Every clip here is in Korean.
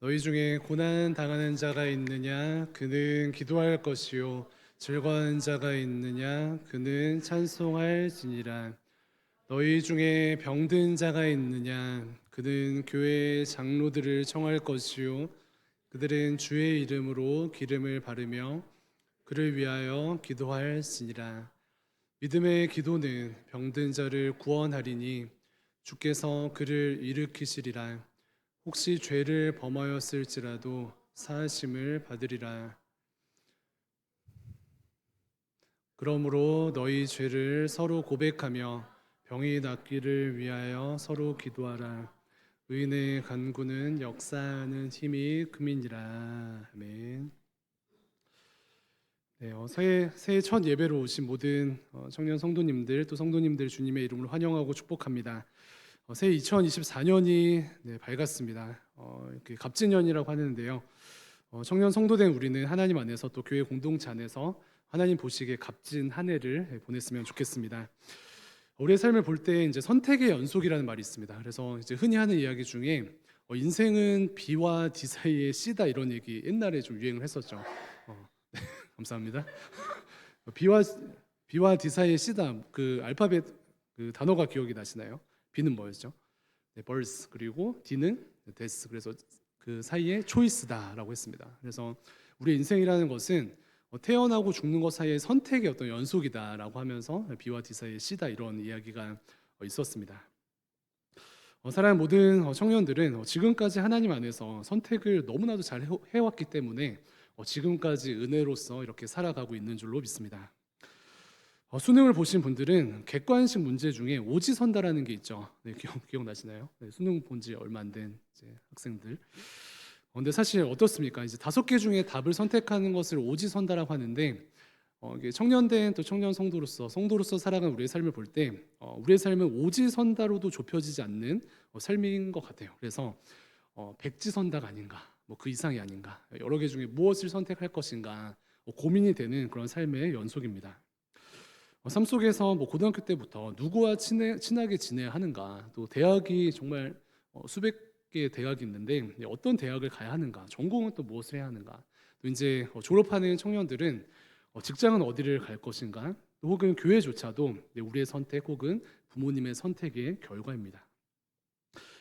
너희 중에 고난 당하는 자가 있느냐? 그는 기도할 것이요. 즐거워하는 자가 있느냐? 그는 찬송할지니라. 너희 중에 병든 자가 있느냐? 그는 교회의 장로들을 청할 것이요. 그들은 주의 이름으로 기름을 바르며 그를 위하여 기도할지니라. 믿음의 기도는 병든 자를 구원하리니 주께서 그를 일으키시리라. 혹시 죄를 범하였을지라도 사하심을 받으리라. 그러므로 너희 죄를 서로 고백하며 병이 낫기를 위하여 서로 기도하라. 의인의 간구는 역사하는 힘이 금이니라. 아멘. 네, 새해 첫 예배로 오신 모든 청년 성도님들 또 성도님들 주님의 이름으로 환영하고 축복합니다. 새해 2024년이 밝았습니다. 이렇게 갑진년이라고 하는데요. 청년 성도된 우리는 하나님 안에서 또 교회 공동체 안에서 하나님 보시기에 값진 한 해를 보냈으면 좋겠습니다. 우리의 삶을 볼 때 이제 선택의 연속이라는 말이 있습니다. 그래서 이제 흔히 하는 이야기 중에 인생은 B와 D 사이의 C다 이런 얘기 옛날에 좀 유행을 했었죠. 감사합니다. B와 D 사이의 C다 그 알파벳 그 단어가 기억이 나시나요? B는 뭐였죠? 네, birth 그리고 D는 death 그래서 그 사이에 choice다라고 했습니다. 그래서 우리 인생이라는 것은 태어나고 죽는 것 사이의 선택의 어떤 연속이다라고 하면서 B와 D 사이의 C다 이런 이야기가 있었습니다. 사랑하는 모든 청년들은 지금까지 하나님 안에서 선택을 너무나도 잘 해왔기 때문에 지금까지 은혜로서 이렇게 살아가고 있는 줄로 믿습니다. 수능을 보신 분들은 객관식 문제 중에 오지선다라는 게 있죠. 네, 기억나시나요? 네, 수능 본 지 얼마 안 된 학생들. 근데 사실 어떻습니까? 이제 5개 중에 답을 선택하는 것을 오지선다라고 하는데 이게 청년된 또 청년 성도로서 살아가는 우리의 삶을 볼 때 우리의 삶은 오지선다로도 좁혀지지 않는 삶인 것 같아요. 그래서 백지선다가 아닌가, 뭐 그 이상이 아닌가, 여러 개 중에 무엇을 선택할 것인가 고민이 되는 그런 삶의 연속입니다. 삶 속에서 뭐 고등학교 때부터 누구와 친하게 지내야 하는가, 또 대학이 정말 수백 개의 대학이 있는데 어떤 대학을 가야 하는가, 전공은 또 무엇을 해야 하는가, 또 이제 졸업하는 청년들은 직장은 어디를 갈 것인가, 또 혹은 교회조차도 우리의 선택 혹은 부모님의 선택의 결과입니다.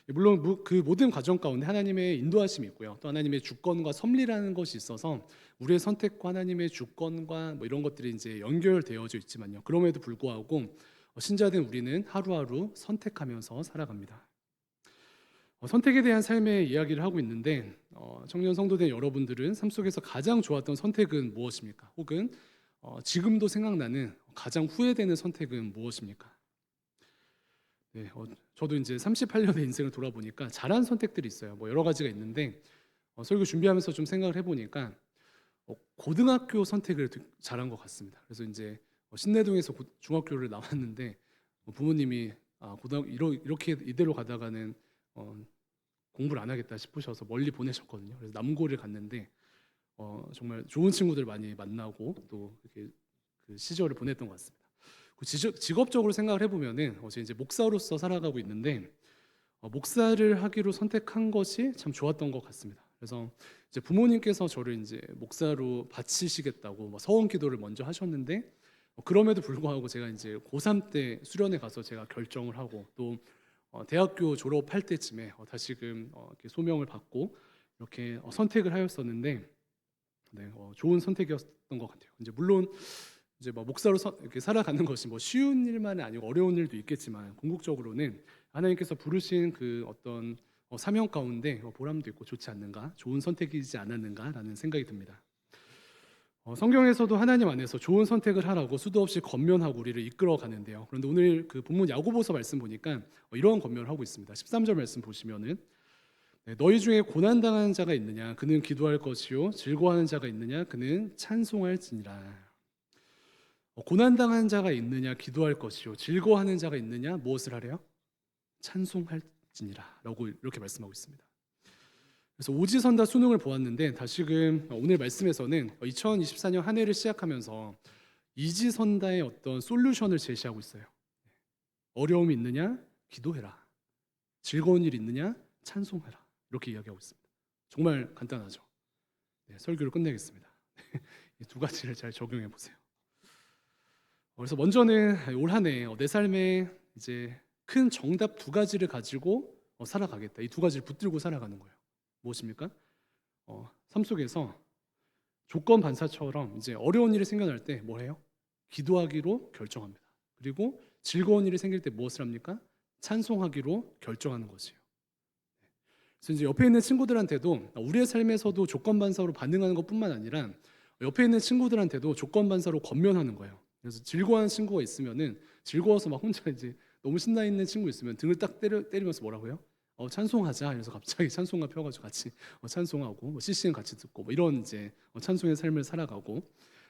물론 그 모든 과정 가운데 하나님의 인도하심이 있고요. 또 하나님의 주권과 섭리라는 것이 있어서 우리의 선택과 하나님의 주권과 뭐 이런 것들이 이제 연결되어져 있지만요. 그럼에도 불구하고 신자된 우리는 하루하루 선택하면서 살아갑니다. 선택에 대한 삶의 이야기를 하고 있는데 청년 성도된 여러분들은 삶 속에서 가장 좋았던 선택은 무엇입니까? 혹은 지금도 생각나는 가장 후회되는 선택은 무엇입니까? 네, 저도 이제 38년의 인생을 돌아보니까 잘한 선택들이 있어요. 뭐 여러 가지가 있는데 설교 준비하면서 좀 생각을 해보니까 고등학교 선택을 잘한 것 같습니다. 그래서 이제 신내동에서 중학교를 나왔는데 부모님이 이렇게 이대로 가다가는 공부를 안 하겠다 싶으셔서 멀리 보내셨거든요. 그래서 남고를 갔는데 정말 좋은 친구들 많이 만나고 또 이렇게 그 시절을 보냈던 것 같습니다. 직업적으로 생각을 해보면은 제가 이제 목사로서 살아가고 있는데 목사를 하기로 선택한 것이 참 좋았던 것 같습니다. 그래서 이제 부모님께서 저를 이제 목사로 바치시겠다고 서원 기도를 먼저 하셨는데 그럼에도 불구하고 제가 이제 고3 때 수련회 가서 제가 결정을 하고 또 대학교 졸업할 때쯤에 다시금 이렇게 소명을 받고 이렇게 선택을 하였었는데 네, 좋은 선택이었던 것 같아요. 이제 물론 이제 뭐 목사로 이렇게 살아가는 것이 뭐 쉬운 일만은 아니고 어려운 일도 있겠지만 궁극적으로는 하나님께서 부르신 그 어떤 사명 가운데 보람도 있고 좋지 않는가, 좋은 선택이지 않았는가라는 생각이 듭니다. 성경에서도 하나님 안에서 좋은 선택을 하라고 수도 없이 권면하고 우리를 이끌어 가는데요. 그런데 오늘 그 본문 야고보서 말씀 보니까 이러한 권면을 하고 있습니다. 13절 말씀 보시면은 너희 중에 고난 당하는 자가 있느냐 그는 기도할 것이요 즐거워하는 자가 있느냐 그는 찬송할지니라. 고난 당하는 자가 있느냐 기도할 것이요 즐거워하는 자가 있느냐 무엇을 하래요? 찬송할지니라라고 이렇게 말씀하고 있습니다. 그래서 오지선다 수능을 보았는데 다시금 오늘 말씀에서는 2024년 한 해를 시작하면서 이지선다의 어떤 솔루션을 제시하고 있어요. 어려움이 있느냐? 기도해라. 즐거운 일 있느냐? 찬송해라. 이렇게 이야기하고 있습니다. 정말 간단하죠. 네, 설교를 끝내겠습니다. 이 두 가지를 잘 적용해 보세요. 그래서 먼저는 올 한 해 내 삶에 이제 큰 정답 두 가지를 가지고 살아가겠다. 이 두 가지를 붙들고 살아가는 거예요. 무엇입니까? 삶 속에서 조건 반사처럼 이제 어려운 일이 생겨날 때 뭘 해요? 기도하기로 결정합니다. 그리고 즐거운 일이 생길 때 무엇을 합니까? 찬송하기로 결정하는 것이에요. 그래서 이제 옆에 있는 친구들한테도 우리의 삶에서도 조건 반사로 반응하는 것뿐만 아니라 옆에 있는 친구들한테도 조건 반사로 권면하는 거예요. 그래서 즐거워하는 친구가 있으면은 즐거워서 막 혼자 이제 너무 신나 있는 친구 있으면 등을 딱 때리면서 뭐라고요? 찬송하자. 그래서 갑자기 찬송가 펴가지고 같이 찬송하고 CCN 같이 듣고 뭐 이런 이제 찬송의 삶을 살아가고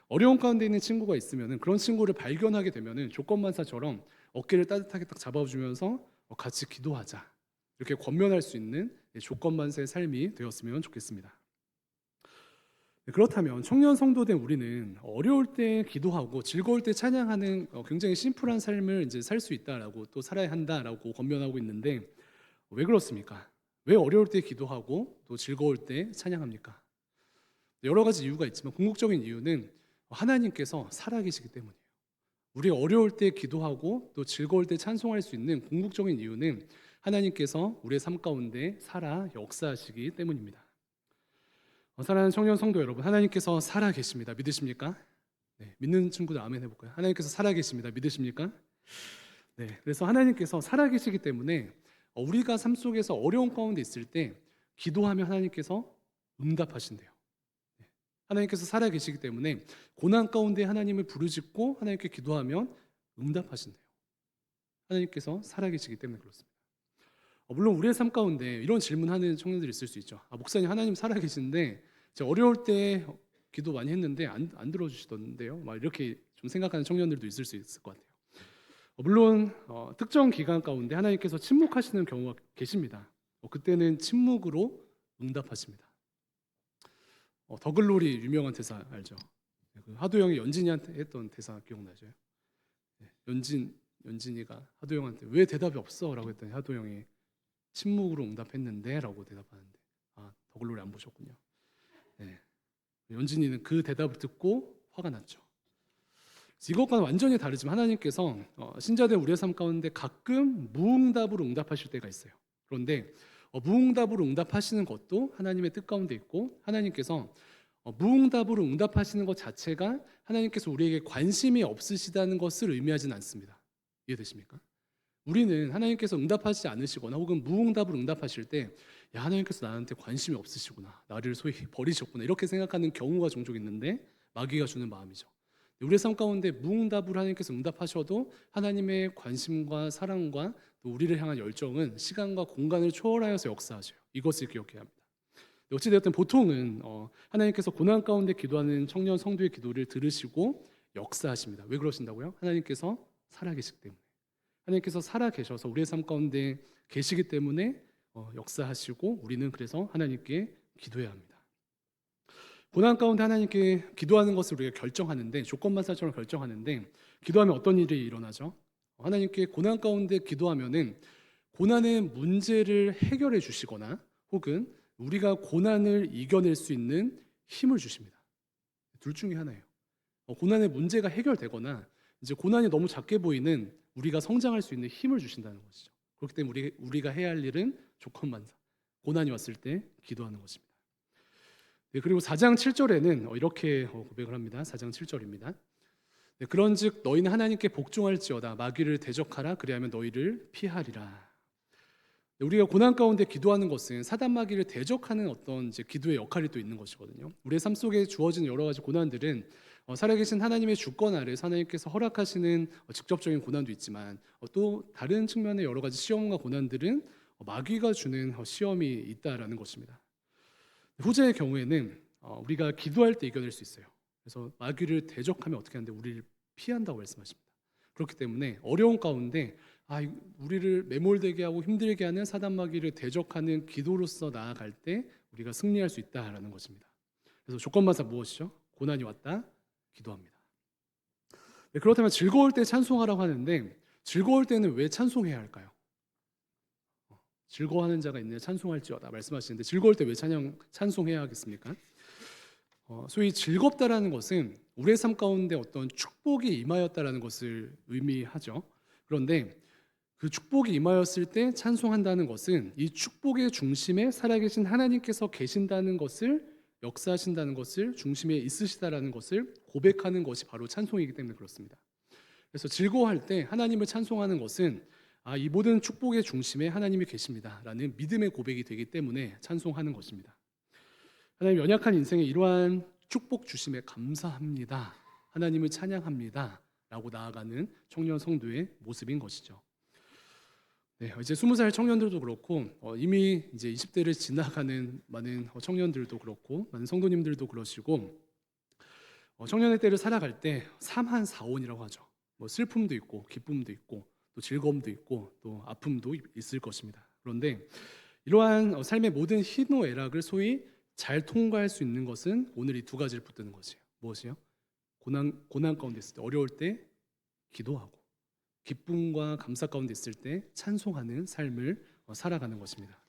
어려운 가운데 있는 친구가 있으면은 그런 친구를 발견하게 되면은 조건 반사처럼 어깨를 따뜻하게 딱 잡아주면서 같이 기도하자. 이렇게 권면할 수 있는 조건 반사의 삶이 되었으면 좋겠습니다. 그렇다면 청년 성도된 우리는 어려울 때 기도하고 즐거울 때 찬양하는 굉장히 심플한 삶을 이제 살 수 있다라고 또 살아야 한다라고 권면하고 있는데 왜 그렇습니까? 왜 어려울 때 기도하고 또 즐거울 때 찬양합니까? 여러 가지 이유가 있지만 궁극적인 이유는 하나님께서 살아계시기 때문이에요. 우리가 어려울 때 기도하고 또 즐거울 때 찬송할 수 있는 궁극적인 이유는 하나님께서 우리의 삶 가운데 살아 역사하시기 때문입니다. 사랑하는 청년 성도 여러분, 하나님께서 살아 계십니다. 믿으십니까? 네, 믿는 친구들 아멘 해볼까요? 하나님께서 살아 계십니다. 믿으십니까? 네, 그래서 하나님께서 살아 계시기 때문에 우리가 삶 속에서 어려운 가운데 있을 때 기도하면 하나님께서 응답하신대요. 네, 하나님께서 살아 계시기 때문에 고난 가운데 하나님을 부르짖고 하나님께 기도하면 응답하신대요. 하나님께서 살아 계시기 때문에 그렇습니다. 물론 우리의 삶 가운데 이런 질문하는 청년들이 있을 수 있죠. 목사님 하나님 살아 계신데 제가 어려울 때 기도 많이 했는데 안 들어주시던데요. 막 이렇게 좀 생각하는 청년들도 있을 수 있을 것 같아요. 물론 특정 기간 가운데 하나님께서 침묵하시는 경우가 계십니다. 그때는 침묵으로 응답하십니다. 더글로리 유명한 대사 알죠? 그 하도영이 연진이한테 했던 대사 기억나죠? 네, 연진이가 하도영한테 왜 대답이 없어? 라고 했더니 하도영이 침묵으로 응답했는데 라고 대답하는데 더글로리 안 보셨군요. 네. 연진이는 그 대답을 듣고 화가 났죠. 이것과는 완전히 다르지만 하나님께서 신자들 우리의 삶 가운데 가끔 무응답으로 응답하실 때가 있어요. 그런데 무응답으로 응답하시는 것도 하나님의 뜻 가운데 있고 하나님께서 무응답으로 응답하시는 것 자체가 하나님께서 우리에게 관심이 없으시다는 것을 의미하지는 않습니다. 이해되십니까? 우리는 하나님께서 응답하지 않으시거나 혹은 무응답으로 응답하실 때 하나님께서 나한테 관심이 없으시구나, 나를 소위 버리셨구나 이렇게 생각하는 경우가 종종 있는데 마귀가 주는 마음이죠. 우리의 삶 가운데 무응답으로 하나님께서 응답하셔도 하나님의 관심과 사랑과 또 우리를 향한 열정은 시간과 공간을 초월하여서 역사하셔요. 이것을 기억해야 합니다. 어찌되었든 보통은 하나님께서 고난 가운데 기도하는 청년 성도의 기도를 들으시고 역사하십니다. 왜 그러신다고요? 하나님께서 살아계시기 때문에. 하나님께서 살아계셔서 우리의 삶 가운데 계시기 때문에 역사하시고 우리는 그래서 하나님께 기도해야 합니다. 고난 가운데 하나님께 기도하는 것을 우리가 결정하는데 조건반사처럼 결정하는데 기도하면 어떤 일이 일어나죠? 하나님께 고난 가운데 기도하면은 고난의 문제를 해결해 주시거나 혹은 우리가 고난을 이겨낼 수 있는 힘을 주십니다. 둘 중에 하나예요. 고난의 문제가 해결되거나 이제 고난이 너무 작게 보이는 우리가 성장할 수 있는 힘을 주신다는 것이죠. 그렇기 때문에 우리가 해야 할 일은 조건반사, 고난이 왔을 때 기도하는 것입니다. 네, 그리고 4장 7절에는 이렇게 고백을 합니다. 4장 7절입니다. 네, 그런즉 너희는 하나님께 복종할지어다 마귀를 대적하라 그리하면 너희를 피하리라. 네, 우리가 고난 가운데 기도하는 것은 사단 마귀를 대적하는 어떤 이제 기도의 역할이 또 있는 것이거든요. 우리의 삶 속에 주어진 여러 가지 고난들은 살아계신 하나님의 주권 아래서 하나님께서 허락하시는 직접적인 고난도 있지만 또 다른 측면의 여러 가지 시험과 고난들은 마귀가 주는 시험이 있다라는 것입니다. 후자의 경우에는 우리가 기도할 때 이겨낼 수 있어요. 그래서 마귀를 대적하면 어떻게 하는데 우리를 피한다고 말씀하십니다. 그렇기 때문에 어려운 가운데 우리를 매몰되게 하고 힘들게 하는 사단 마귀를 대적하는 기도로서 나아갈 때 우리가 승리할 수 있다라는 것입니다. 그래서 조건반사 무엇이죠? 고난이 왔다, 기도합니다. 네, 그렇다면 즐거울 때 찬송하라고 하는데 즐거울 때는 왜 찬송해야 할까요? 즐거워하는 자가 있느냐 찬송할지어다 말씀하시는데 즐거울 때 왜 찬송해야 하겠습니까? 소위 즐겁다라는 것은 우리의 삶 가운데 어떤 축복이 임하였다라는 것을 의미하죠. 그런데 그 축복이 임하였을 때 찬송한다는 것은 이 축복의 중심에 살아계신 하나님께서 계신다는 것을 역사하신다는 것을 중심에 있으시다라는 것을 고백하는 것이 바로 찬송이기 때문에 그렇습니다. 그래서 즐거워할 때 하나님을 찬송하는 것은 이 모든 축복의 중심에 하나님이 계십니다라는 믿음의 고백이 되기 때문에 찬송하는 것입니다. 하나님 연약한 인생에 이러한 축복 주심에 감사합니다. 하나님을 찬양합니다. 라고 나아가는 청년 성도의 모습인 것이죠. 네, 이제 20살 청년들도 그렇고 이미 이제 20대를 지나가는 많은 청년들도 그렇고 많은 성도님들도 그러시고 청년의 때를 살아갈 때 삼한 사온이라고 하죠. 뭐 슬픔도 있고 기쁨도 있고 또 즐거움도 있고 또 아픔도 있을 것입니다. 그런데 이러한 삶의 모든 희노애락을 소위 잘 통과할 수 있는 것은 오늘 이 두 가지를 붙드는 것이에요. 무엇이요? 고난 가운데 있을 때, 어려울 때 기도하고 기쁨과 감사 가운데 있을 때 찬송하는 삶을 살아가는 것입니다.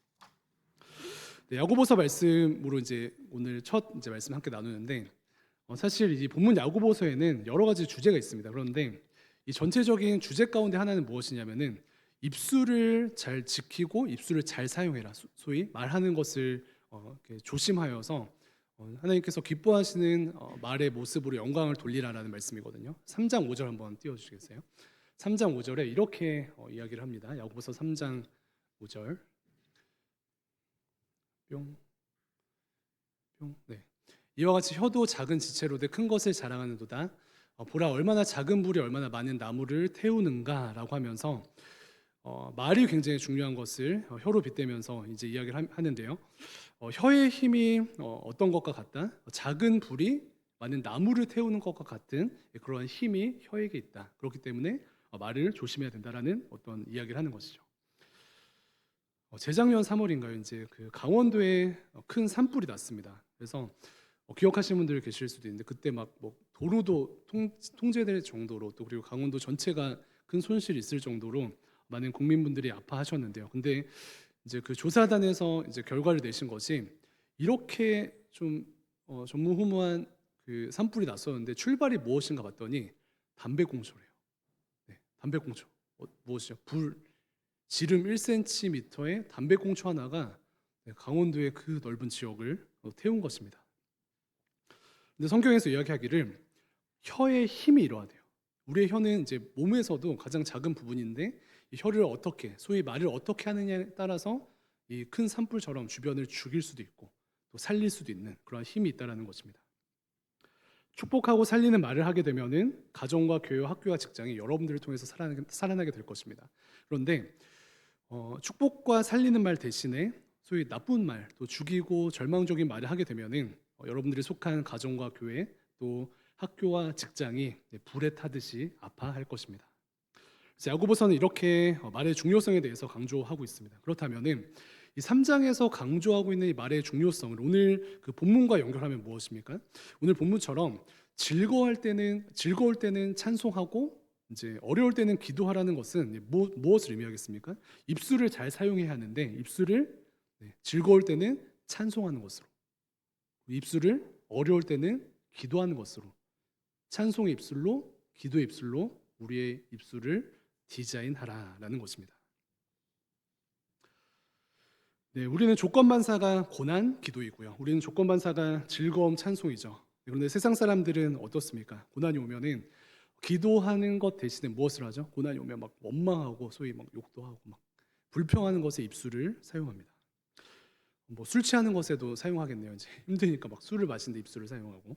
네, 야고보서 말씀으로 이제 오늘 첫 이제 말씀 함께 나누는데 사실 이 본문 야고보서에는 여러 가지 주제가 있습니다. 그런데 이 전체적인 주제 가운데 하나는 무엇이냐면은 입술을 잘 지키고 입술을 잘 사용해라. 소위 말하는 것을 이렇게 조심하여서 하나님께서 기뻐하시는 말의 모습으로 영광을 돌리라라는 말씀이거든요. 3장 5절 한번 띄워주시겠어요? 3장 5절에 이렇게 이야기를 합니다. 야고보서 3장 5절 뿅. 네. 이와 같이 혀도 작은 지체로되 큰 것을 자랑하는도다. 보라 얼마나 작은 불이 얼마나 많은 나무를 태우는가라고 하면서 말이 굉장히 중요한 것을 혀로 빗대면서 이제 이야기를 하는데요. 혀의 힘이 어떤 것과 같다? 작은 불이 많은 나무를 태우는 것과 같은 그러한 힘이 혀에게 있다. 그렇기 때문에 말을 조심해야 된다라는 어떤 이야기를 하는 것이죠. 재작년 3월인가요? 이제 그 강원도에 큰 산불이 났습니다. 그래서 기억하시는 분들 계실 수도 있는데 그때 막 뭐 도로도 통제될 정도로 또 그리고 강원도 전체가 큰 손실이 있을 정도로 많은 국민분들이 아파하셨는데요. 근데 이제 그 조사단에서 이제 결과를 내신 것이 이렇게 좀 전무후무한 그 산불이 났었는데 출발이 무엇인가 봤더니 담배꽁초래요. 네, 담배꽁초. 무엇이죠? 지름 1cm의 담배꽁초 하나가 강원도의 그 넓은 지역을 태운 것입니다. 근데 성경에서 이야기하기를 혀의 힘이 이러하대요. 우리의 혀는 이제 몸에서도 가장 작은 부분인데 이 혀를 어떻게, 소위 말을 어떻게 하느냐에 따라서 이 큰 산불처럼 주변을 죽일 수도 있고 또 살릴 수도 있는 그런 힘이 있다라는 것입니다. 축복하고 살리는 말을 하게 되면은 가정과 교회와 학교와 직장이 여러분들을 통해서 살아나게 될 것입니다. 그런데 축복과 살리는 말 대신에 소위 나쁜 말, 또 죽이고 절망적인 말을 하게 되면은 여러분들이 속한 가정과 교회 또 학교와 직장이 불에 타듯이 아파할 것입니다. 그래서 야고보서는 이렇게 말의 중요성에 대해서 강조하고 있습니다. 그렇다면은 이 3장에서 강조하고 있는 이 말의 중요성을 오늘 그 본문과 연결하면 무엇입니까? 오늘 본문처럼 즐거울 때는 찬송하고 이제 어려울 때는 기도하라는 것은 무엇을 의미하겠습니까? 입술을 잘 사용해야 하는데 입술을 즐거울 때는 찬송하는 것으로, 입술을 어려울 때는 기도하는 것으로, 찬송의 입술로 기도의 입술로 우리의 입술을 디자인하라라는 것입니다. 네, 우리는 조건반사가 고난, 기도이고요. 우리는 조건반사가 즐거움, 찬송이죠. 그런데 세상 사람들은 어떻습니까? 고난이 오면은 기도하는 것 대신에 무엇을 하죠? 고난이 오면 막 원망하고 소위 막 욕도 하고 막 불평하는 것에 입술을 사용합니다. 뭐 술 취하는 것에도 사용하겠네요. 이제 힘드니까 막 술을 마시는데 입술을 사용하고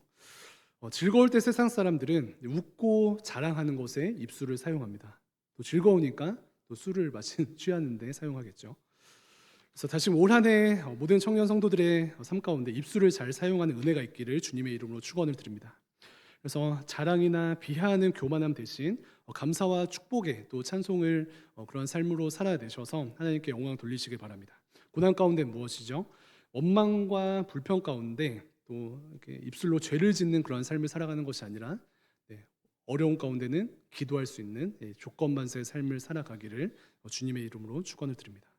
즐거울 때 세상 사람들은 웃고 자랑하는 것에 입술을 사용합니다. 또 즐거우니까 또 술을 취하는데 사용하겠죠. 그래서 다시 올 한 해 모든 청년 성도들의 삶 가운데 입술을 잘 사용하는 은혜가 있기를 주님의 이름으로 축원을 드립니다. 그래서 자랑이나 비하하는 교만함 대신 감사와 축복의 또 찬송을 그런 삶으로 살아내셔서 하나님께 영광 돌리시길 바랍니다. 고난 가운데 무엇이죠? 원망과 불평 가운데 또 이렇게 입술로 죄를 짓는 그런 삶을 살아가는 것이 아니라 어려운 가운데는 기도할 수 있는 조건반사의 삶을 살아가기를 주님의 이름으로 축원을 드립니다.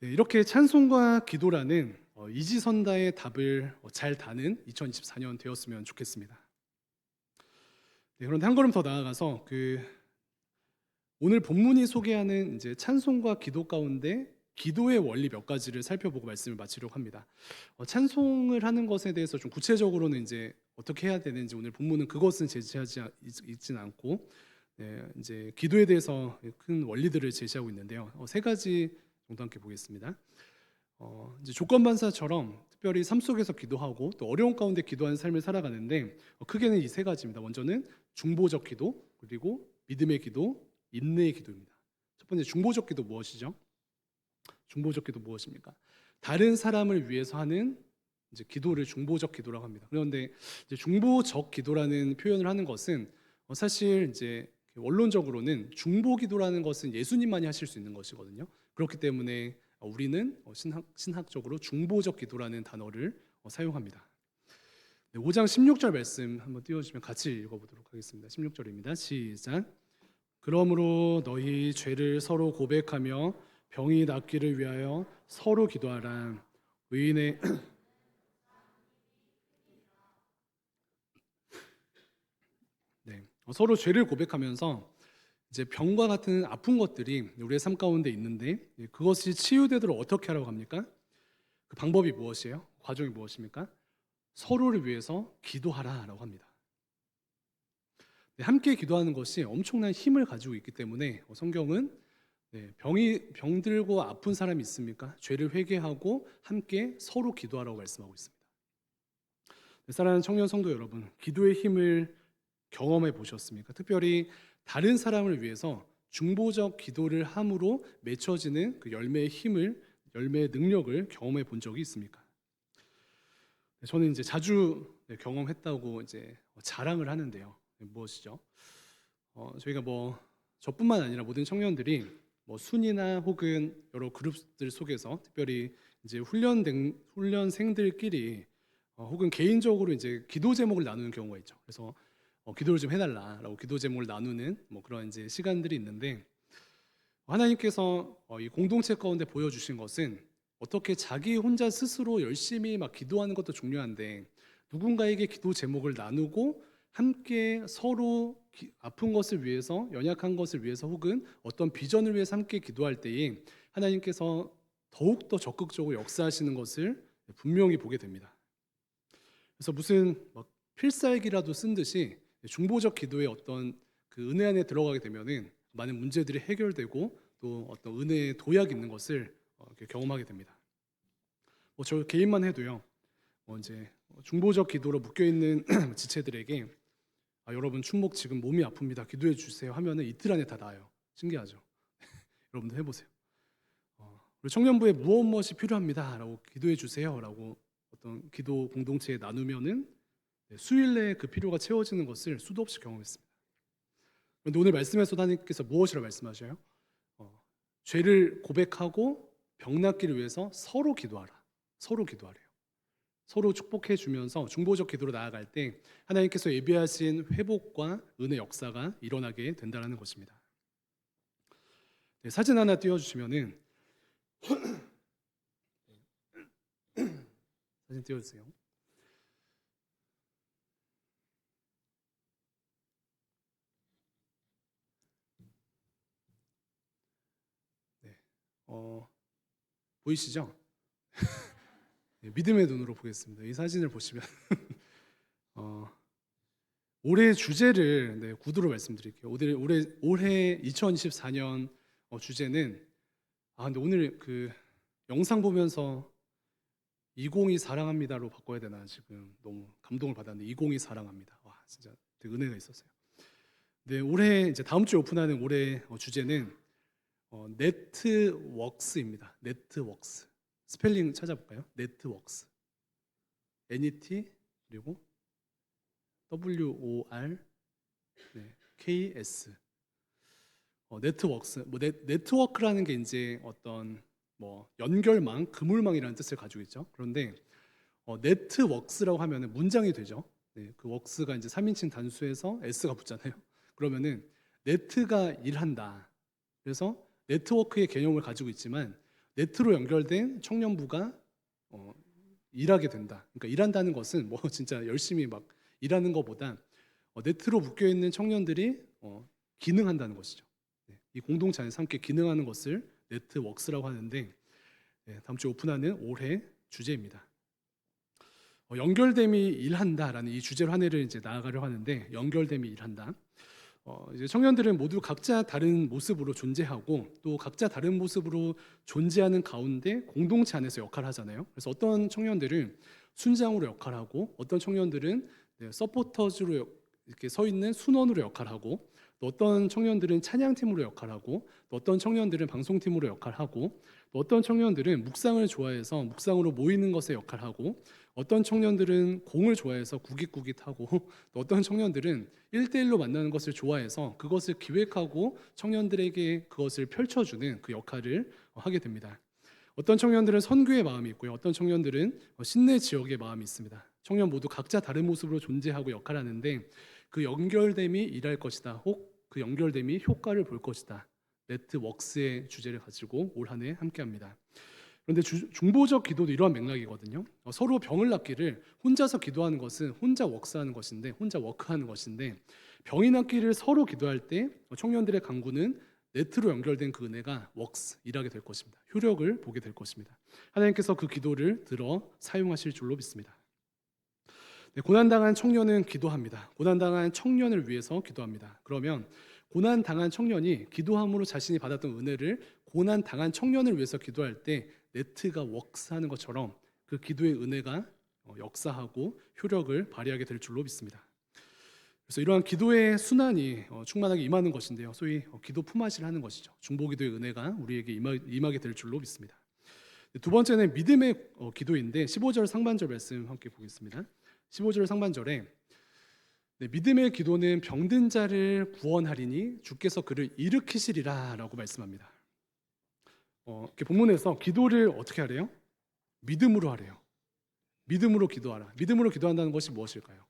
네, 이렇게 찬송과 기도라는 이지선다의 답을 잘 다는 2024년 되었으면 좋겠습니다. 네, 그런데 한 걸음 더 나아가서 오늘 본문이 소개하는 이제 찬송과 기도 가운데 기도의 원리 몇 가지를 살펴보고 말씀을 마치려고 합니다. 찬송을 하는 것에 대해서 좀 구체적으로는 이제 어떻게 해야 되는지 오늘 본문은 그것은 제시하지 있지는 않고, 네, 이제 기도에 대해서 큰 원리들을 제시하고 있는데요. 세 가지 정도 함께 보겠습니다. 이제 조건반사처럼 특별히 삶 속에서 기도하고 또 어려운 가운데 기도하는 삶을 살아가는데 크게는 이 세 가지입니다. 먼저는 중보적 기도, 그리고 믿음의 기도, 인내의 기도입니다. 첫 번째 중보적 기도 무엇이죠? 중보적 기도 무엇입니까? 다른 사람을 위해서 하는 이제 기도를 중보적 기도라고 합니다. 그런데 이제 중보적 기도라는 표현을 하는 것은 사실 이제 원론적으로는 중보 기도라는 것은 예수님만이 하실 수 있는 것이거든요. 그렇기 때문에 우리는 신학적으로 중보적 기도라는 단어를 사용합니다. 네, 5장 16절 말씀 한번 띄워주시면 같이 읽어보도록 하겠습니다. 16절입니다. 시작. 그러므로 너희 죄를 서로 고백하며 병이 낫기를 위하여 서로 기도하라. 의인의 네, 서로 죄를 고백하면서 이제 병과 같은 아픈 것들이 우리의 삶 가운데 있는데 그것이 치유되도록 어떻게 하라고 합니까? 그 방법이 무엇이에요? 과정이 무엇입니까? 서로를 위해서 기도하라라고 합니다. 네, 함께 기도하는 것이 엄청난 힘을 가지고 있기 때문에 성경은 병들고 아픈 사람이 있습니까? 죄를 회개하고 함께 서로 기도하라고 말씀하고 있습니다. 사랑하는 청년 성도 여러분, 기도의 힘을 경험해 보셨습니까? 특별히 다른 사람을 위해서 중보적 기도를 함으로 맺혀지는 그 열매의 힘을, 열매의 능력을 경험해 본 적이 있습니까? 저는 이제 자주 경험했다고 이제 자랑을 하는데요. 무엇이죠? 저희가 저뿐만 아니라 모든 청년들이 순이나 혹은 여러 그룹들 속에서 특별히 이제 훈련생들끼리 혹은 개인적으로 이제 기도 제목을 나누는 경우가 있죠. 그래서 기도를 좀 해달라라고 기도 제목을 나누는 그런 이제 시간들이 있는데 하나님께서 이 공동체 가운데 보여주신 것은 어떻게 자기 혼자 스스로 열심히 막 기도하는 것도 중요한데 누군가에게 기도 제목을 나누고 함께 서로 아픈 것을 위해서, 연약한 것을 위해서 혹은 어떤 비전을 위해서 함께 기도할 때에 하나님께서 더욱더 적극적으로 역사하시는 것을 분명히 보게 됩니다. 그래서 무슨 필살기라도 쓴 듯이 중보적 기도의 어떤 그 은혜 안에 들어가게 되면은 많은 문제들이 해결되고 또 어떤 은혜의 도약이 있는 것을 경험하게 됩니다. 저 개인만 해도요. 이제 중보적 기도로 묶여 있는 지체들에게 여러분 충목 지금 몸이 아픕니다. 기도해 주세요 하면은 이틀 안에 다 나아요. 신기하죠? 여러분도 해보세요. 우리 청년부에 무엇이 필요합니다라고 기도해 주세요라고 어떤 기도 공동체에 나누면은 수일 내에 그 필요가 채워지는 것을 수도 없이 경험했습니다. 그런데 오늘 말씀에서 하나님께서 무엇이라고 말씀하셔요? 죄를 고백하고 병 낫기를 위해서 서로 기도하라. 서로 기도하래요. 서로 축복해 주면서 중보적 기도로 나아갈 때 하나님께서 예비하신 회복과 은혜 역사가 일어나게 된다는 것입니다. 네, 사진 하나 띄워주시면은 사진 띄워주세요. 네, 보이시죠? 네, 믿음의 눈으로 보겠습니다. 이 사진을 보시면 올해 주제를 구두로 말씀드릴게요. 올해 2024년 주제는 근데 오늘 그 영상 보면서 2022 사랑합니다로 바꿔야 되나 지금 너무 감동을 받았는데 2022 사랑합니다. 와 진짜 되게 은혜가 있었어요. 네, 올해 이제 다음 주에 오픈하는 올해 주제는 네트웍스입니다. 네트웍스. 스펠링 찾아볼까요? 네트웍스. NET 그리고 WOR KS. 네트웍스. 네트워크라는 게 이제 어떤 연결망, 그물망이라는 뜻을 가지고 있죠. 그런데 네트웍스라고 하면은 문장이 되죠. 네, 그 웍스가 이제 3인칭 단수에서 S가 붙잖아요. 그러면은 네트가 일한다. 그래서 네트워크의 개념을 가지고 있지만 네트로 연결된 청년부가 일하게 된다. 그러니까 일한다는 것은 뭐 진짜 열심히 막 일하는 것보다 네트로 묶여 있는 청년들이 기능한다는 것이죠. 네, 이 공동체 안에서 함께 기능하는 것을 네트웍스라고 하는데, 다음 주에 오픈하는 올해 주제입니다. 연결됨이 일한다라는 이 주제로 한 해를 이제 나아가려고 하는데, 연결됨이 일한다. 이제 청년들은 모두 각자 다른 모습으로 존재하고 또 각자 다른 모습으로 존재하는 가운데 공동체 안에서 역할을 하잖아요. 그래서 어떤 청년들은 순장으로 역할하고, 어떤 청년들은 서포터즈로 이렇게 서 있는 순원으로 역할하고, 또 어떤 청년들은 찬양팀으로 역할하고, 또 어떤 청년들은 방송팀으로 역할하고, 또 어떤 청년들은 묵상을 좋아해서 묵상으로 모이는 것에 역할하고, 어떤 청년들은 공을 좋아해서 구깃구깃하고, 또 어떤 청년들은 1대1로 만나는 것을 좋아해서 그것을 기획하고 청년들에게 그것을 펼쳐주는 그 역할을 하게 됩니다. 어떤 청년들은 선교의 마음이 있고요, 어떤 청년들은 신내 지역의 마음이 있습니다. 청년 모두 각자 다른 모습으로 존재하고 역할하는데, 그 연결됨이 일할 것이다, 혹 그 연결됨이 효과를 볼 것이다, 네트웍스의 주제를 가지고 올 한 해 함께합니다. 그런데 중보적 기도도 이러한 맥락이거든요. 서로 병을 낫기를 혼자서 기도하는 것은 혼자 웍스하는 것인데, 혼자 워크하는 것인데, 병이 낫기를 서로 기도할 때 청년들의 간구는 네트로 연결된 그 은혜가 웍스, 일하게 될 것입니다. 효력을 보게 될 것입니다. 하나님께서 그 기도를 들어 사용하실 줄로 믿습니다. 네, 고난당한 청년은 기도합니다. 고난당한 청년을 위해서 기도합니다. 그러면 고난당한 청년이 기도함으로 자신이 받았던 은혜를 고난당한 청년을 위해서 기도할 때 네트가 웍스하는 것처럼 그 기도의 은혜가 역사하고 효력을 발휘하게 될 줄로 믿습니다. 그래서 이러한 기도의 순환이 충만하게 임하는 것인데요, 소위 기도 품앗이를 하는 것이죠. 중보기도의 은혜가 우리에게 임하게 될 줄로 믿습니다. 두 번째는 믿음의 기도인데, 15절 상반절 말씀 함께 보겠습니다. 15절 상반절에 믿음의 기도는 병든 자를 구원하리니 주께서 그를 일으키시리라 라고 말씀합니다. 이렇게 본문에서 기도를 어떻게 하래요? 믿음으로 하래요. 믿음으로 기도하라. 믿음으로 기도한다는 것이 무엇일까요?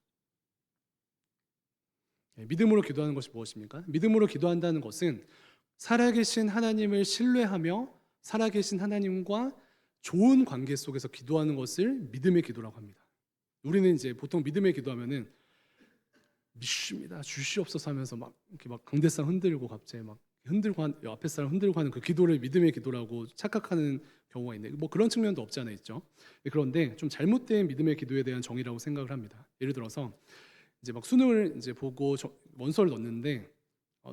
믿음으로 기도하는 것이 무엇입니까? 믿음으로 기도한다는 것은 살아계신 하나님을 신뢰하며 살아계신 하나님과 좋은 관계 속에서 기도하는 것을 믿음의 기도라고 합니다. 우리는 이제 보통 믿음의 기도하면은 믿습니다, 주시옵소서 하면서 막 이렇게 막 강대상 흔들고 갑자기 막 흔들고 앞에 사람 흔들고 하는 그 기도를 믿음의 기도라고 착각하는 경우가 있는데, 뭐 그런 측면도 없지 않아 있죠. 그런데 좀 잘못된 믿음의 기도에 대한 정의라고 생각을 합니다. 예를 들어서 이제 막 수능을 이제 보고 원서를 넣었는데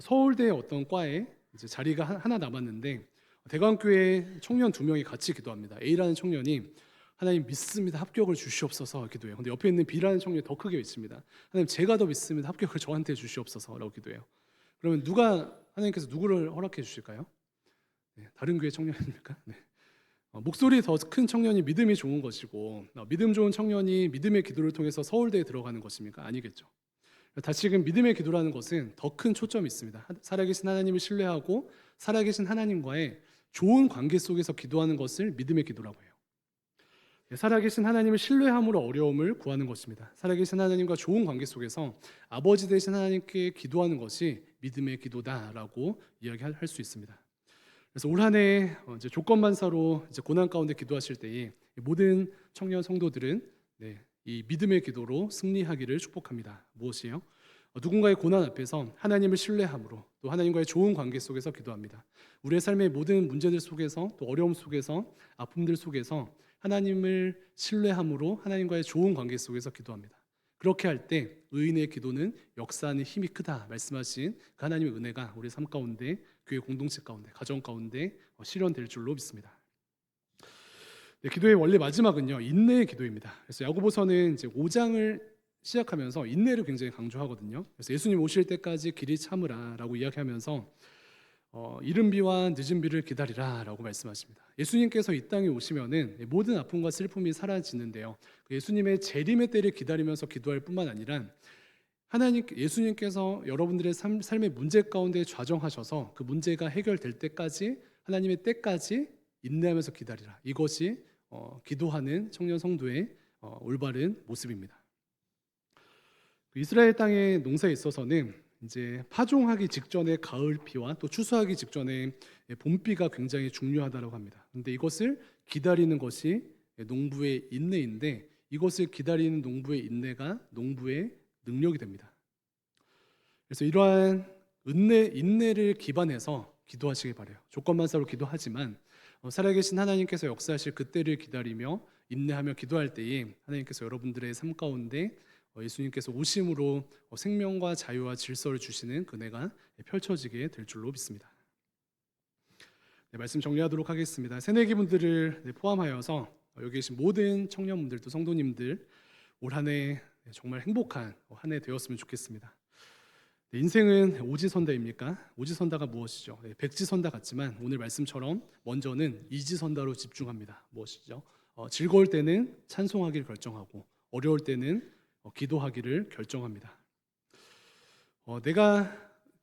서울대 어떤 과에 이제 자리가 하나 남았는데 대광교회 청년 2명이 같이 기도합니다. A라는 청년이 하나님 믿습니다, 합격을 주시옵소서 기도해요. 근데 옆에 있는 B라는 청년이 더 크게 외칩니다. 하나님 제가 더 믿습니다, 합격을 저한테 주시옵소서라고 기도해요. 그러면 하나님께서 누구를 허락해 주실까요? 다른 교회 청년입니까? 목소리 더 큰 청년이 믿음이 좋은 것이고, 믿음 좋은 청년이 믿음의 기도를 통해서 서울대에 들어가는 것입니까? 아니겠죠. 다시금 믿음의 기도라는 것은 더 큰 초점이 있습니다. 살아계신 하나님을 신뢰하고 살아계신 하나님과의 좋은 관계 속에서 기도하는 것을 믿음의 기도라고 해요. 살아계신 하나님을 신뢰함으로 어려움을 구하는 것입니다. 살아계신 하나님과 좋은 관계 속에서 아버지 되신 하나님께 기도하는 것이 믿음의 기도다라고 이야기할 수 있습니다. 그래서 올 한 해 이제 조건반사로 이제 고난 가운데 기도하실 때에 모든 청년 성도들은 이 믿음의 기도로 승리하기를 축복합니다. 무엇이요? 누군가의 고난 앞에서 하나님을 신뢰함으로 또 하나님과의 좋은 관계 속에서 기도합니다. 우리의 삶의 모든 문제들 속에서 또 어려움 속에서 아픔들 속에서 하나님을 신뢰함으로 하나님과의 좋은 관계 속에서 기도합니다. 그렇게 할 때 의인의 기도는 역사하는 힘이 크다 말씀하신 그 하나님의 은혜가 우리 삶 가운데, 교회 공동체 가운데, 가정 가운데 실현될 줄로 믿습니다. 기도의 원래 마지막은요, 인내의 기도입니다. 그래서 야고보서는 이제 5장을 시작하면서 인내를 굉장히 강조하거든요. 그래서 예수님 오실 때까지 길이 참으라라고 이야기하면서 이른 비와 늦은 비를 기다리라라고 말씀하십니다. 예수님께서 이 땅에 오시면은 모든 아픔과 슬픔이 사라지는데요, 예수님의 재림의 때를 기다리면서 기도할 뿐만 아니라 예수님께서 여러분들의 삶의 문제 가운데 좌정하셔서 그 문제가 해결될 때까지, 하나님의 때까지 인내하면서 기다리라. 이것이 기도하는 청년 성도의 올바른 모습입니다. 이스라엘 땅의 농사에 있어서는 이제 파종하기 직전의 가을 비와 또 추수하기 직전의 봄비가 굉장히 중요하다고 합니다. 근데 이것을 기다리는 것이 농부의 인내인데 이것을 기다리는 농부의 인내가 농부의 능력이 됩니다. 그래서 이러한 인내를 기반해서 기도하시길 바라요. 조건만사로 기도하지만 살아계신 하나님께서 역사하실 그때를 기다리며 인내하며 기도할 때에 하나님께서 여러분들의 삶 가운데 예수님께서 오심으로 생명과 자유와 질서를 주시는 그네가 펼쳐지게 될 줄로 믿습니다. 네, 말씀 정리하도록 하겠습니다. 새내기 분들을 포함하여서 여기 계신 모든 청년분들 또 성도님들 올 한 해 정말 행복한 한 해 되었으면 좋겠습니다. 네, 인생은 오지선다입니까? 오지선다가 무엇이죠? 네, 백지선다 같지만 오늘 말씀처럼 먼저는 이지선다로 집중합니다. 무엇이죠? 즐거울 때는 찬송하기를 결정하고 어려울 때는 기도하기를 결정합니다. 내가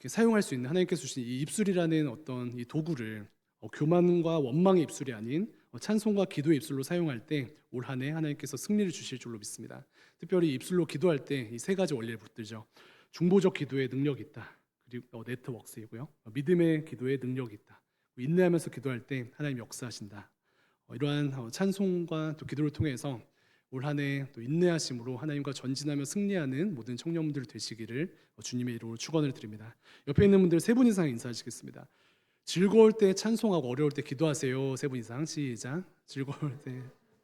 사용할 수 있는 하나님께서 주신 이 입술이라는 어떤 이 도구를 교만과 원망의 입술이 아닌 찬송과 기도의 입술로 사용할 때 올 한 해 하나님께서 승리를 주실 줄로 믿습니다. 특별히 입술로 기도할 때 이 세 가지 원리를 붙들죠. 중보적 기도에 능력이 있다. 그리고 네트워크이고요. 믿음의 기도에 능력이 있다. 인내하면서 기도할 때 하나님 역사하신다. 이러한 찬송과 또 기도를 통해서 올 한 해 또 인내하심으로 하나님과 전진하며 승리하는 모든 청년분들 되시기를 주님의 이름으로 축원을 드립니다. 옆에 있는 분들 세 분 이상 인사하시겠습니다. 즐거울 때 찬송하고 어려울 때 기도하세요. 세 분 이상 시작. 즐거울 때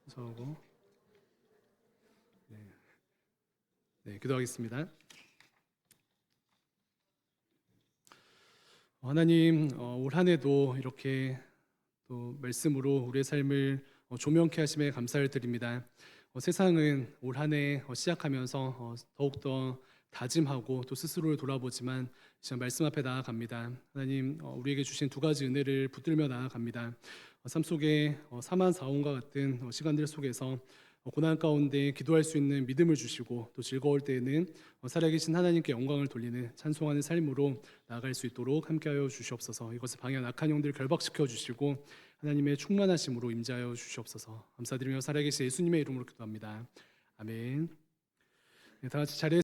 찬송하고 네, 기도하겠습니다. 하나님 올 한 해도 이렇게 또 말씀으로 우리의 삶을 조명케 하심에 감사를 드립니다. 세상은 올 한 해 시작하면서 더욱더 다짐하고 또 스스로를 돌아보지만 지금 말씀 앞에 나아갑니다. 하나님 우리에게 주신 두 가지 은혜를 붙들며 나아갑니다. 삶 속에 사만사온과 같은 시간들 속에서 고난 가운데 기도할 수 있는 믿음을 주시고 또 즐거울 때에는 살아계신 하나님께 영광을 돌리는 찬송하는 삶으로 나아갈 수 있도록 함께하여 주시옵소서. 이것을 방해한 악한 영들을 결박시켜 주시고 하나님의 충만하심으로 임재하여 주시옵소서. 감사드리며 살아계신 예수님의 이름으로 기도합니다. 아멘. 다 같이 자리에